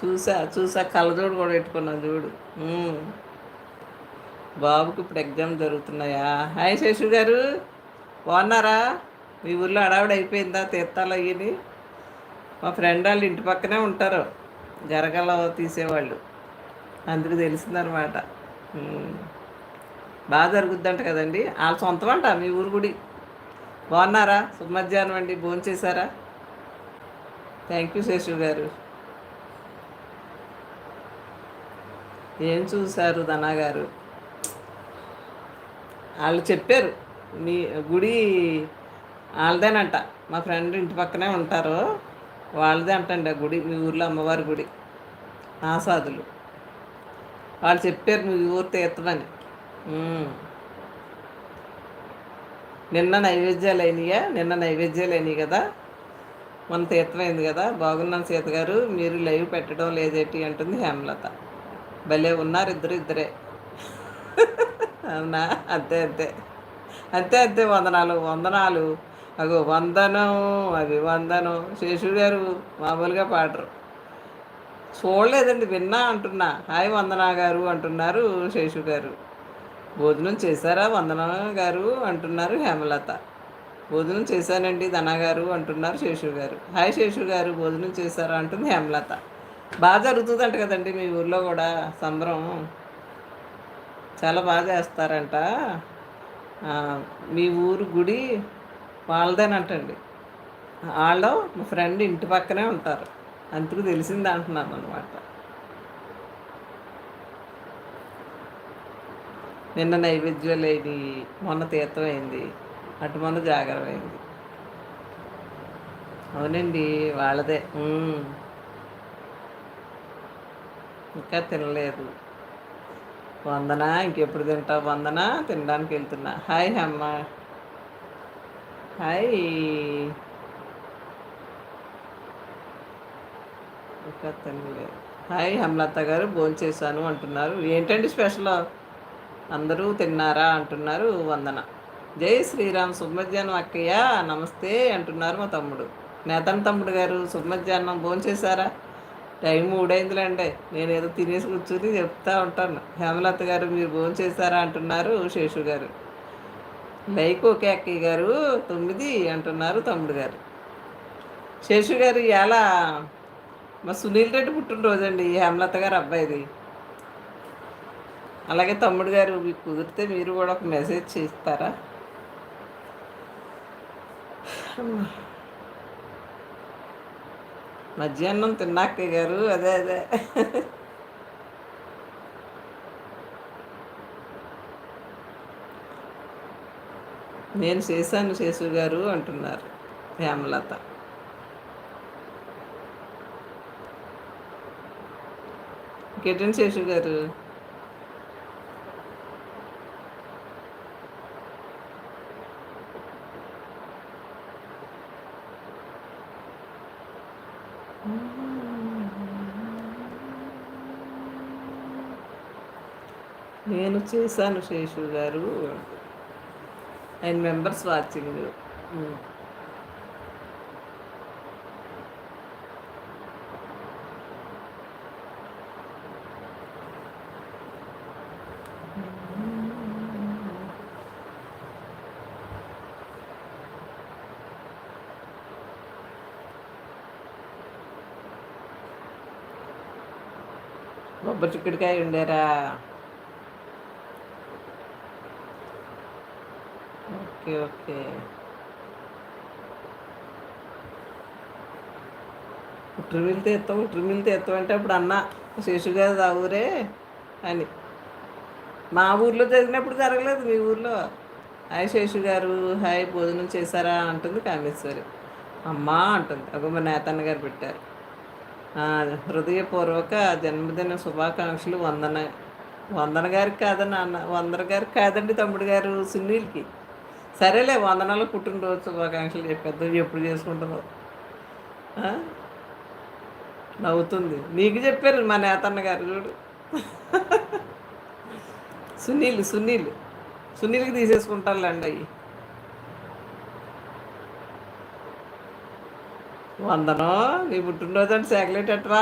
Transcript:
చూసా చూసా కళ్ళజోడు కూడా పెట్టుకున్నాను చూడు. ఉమ్. బాబుకి ఇప్పుడు ఎగ్జామ్ జరుగుతున్నాయా? హాయ్ శేషు గారు, బాగున్నారా? మీ ఊర్లో అడావిడ అయిపోయిందా తీర్థాలు అయ్యి? మా ఫ్రెండ్ వాళ్ళు ఇంటి పక్కనే ఉంటారు, గరగల తీసేవాళ్ళు, అందుకు తెలిసిందనమాట. ఉమ్. బాగా జరుగుద్దంట కదండి, వాళ్ళ సొంతం అంట మీ ఊరు గుడి. బాగున్నారా? శుభ మధ్యాహ్నం అండి, భోంచేశారా? థ్యాంక్ యూ శేషు గారు. ఏం చూశారు ధనా గారు? వాళ్ళు చెప్పారు మీ గుడి వాళ్ళదేనంట. మా ఫ్రెండ్ ఇంటి పక్కనే ఉంటారు, వాళ్ళదే అంటండి ఆ గుడి, మీ ఊర్లో అమ్మవారి గుడి. ఆసాదులు వాళ్ళు చెప్పారు మీ ఊరు తీర్థమని. ఉమ్. నిన్న నైవేద్యాలు అయినాయి కదా, మన తీర్థమైంది కదా. బాగున్నాను సీత గారు, మీరు లైవ్ పెట్టడం లేదేటి అంటుంది హేమలత. భలే ఉన్నారు ఇద్దరు ఇద్దరే. అవునా? అంతే అంతే, అంతే అంతే. వందనాలు వందనాలు. అగో వందనం, అభివందనం. శేషు గారు మామూలుగా పాడరు. చూడలేదండి, విన్నా అంటున్నా. హాయ్ వందనా గారు అంటున్నారు శేషు గారు. భోజనం చేశారా వందన గారు అంటున్నారు హేమలత. భోజనం చేశానండి ధనా గారు అంటున్నారు శేషు గారు. హాయ్ శేషు గారు, భోజనం చేశారా అంటుంది హేమలత. బాగా జరుగుతుందంట కదండి మీ ఊర్లో కూడా సంబరం, చాలా బాగా చేస్తారంట. ఆ, మీ ఊరు గుడి వాళ్ళదేనంటండి. వాళ్ళు మా ఫ్రెండ్ ఇంటి పక్కనే ఉంటారు, అందుకు తెలిసింది అంటున్నాను అనమాట. నిన్న నైవేద్యాలు అయింది, మొన్న తీర్థం అయింది, అటు మొన్న జాగరం అయింది. అవునండి, వాళ్ళదే. ఇంకా తినలేదు. వందన, ఇంకెప్పుడు తింటావు వందన? తినడానికి వెళ్తున్నా. హాయ్ అమ్మ. హాయ్. ఇంకా తినలేదు. హాయ్ హేమలత గారు, భోంచేశాను అంటున్నారు. ఏంటండి స్పెషల్? అందరూ తిన్నారా అంటున్నారు వందన. జై శ్రీరామ్, శుభమధ్యాహ్నం అక్కయ్య, నమస్తే అంటున్నారు మా తమ్ముడు. నేతన్ తమ్ముడు గారు, శుభమధ్యాహ్నం, భోంచేశారా? టైం 3 అయిందిలేండి, నేను ఏదో తినేసి కూర్చుని చెప్తా ఉంటాను. హేమలత గారు, మీరు భోంచేశారా అంటున్నారు శేషు గారు. లైక్ ఓకే అక్కయ్య గారు, 9 అంటున్నారు తమ్ముడు గారు. శేషు గారు ఎలా మా సునీల్ రెడ్డి పుట్టినరోజు అండి, హేమలత గారు అబ్బాయిది. అలాగే తమ్ముడు గారు, మీకు కుదిరితే మీరు కూడా ఒక మెసేజ్ చేస్తారా? మధ్యాహ్నం తిన్నాక గారు, అదే అదే. నేను చేశాను శేషు గారు అంటున్నారు హేమలత. ఇంకేంటండి శేషు గారు? నేను చేశాను శేషు గారు, 9 మెంబర్స్ వాచింగ్. కొబ్బరి చిక్కుడుకాయ ఉండేరా? Okay okay. ఉట్టిమిల్ తీర్థం అంటే అప్పుడు అన్న శేషు గారు ఊరే అని. మా ఊర్లో జరిగినప్పుడు జరగలేదు, మీ ఊర్లో. హాయ్ శేషు గారు, హాయ్, భోజనం చేశారా అంటుంది కామేశ్వరి. అమ్మా అంటుంది. అగో మా నేతన్న గారు పెట్టారు. హృదయపూర్వక జన్మదిన శుభాకాంక్షలు వందన. వందన గారికి కాదన్న అన్న, వందన గారికి కాదండి తమ్ముడు గారు, సునీల్కి. సరేలే, వందనాలు పుట్టినరోజు శుభాకాంక్షలు చెప్పేద్దాం, ఎప్పుడు చేసుకుంటుందో. నవ్వుతుంది. నీకు చెప్పారు మా నేతన్న గారు చూడు. సునీల్కి తీసేసుకుంటారులేండి అవి. వందనం, నీ పుట్టినరోజు అంటే చాక్లెట్ ఎట్రా?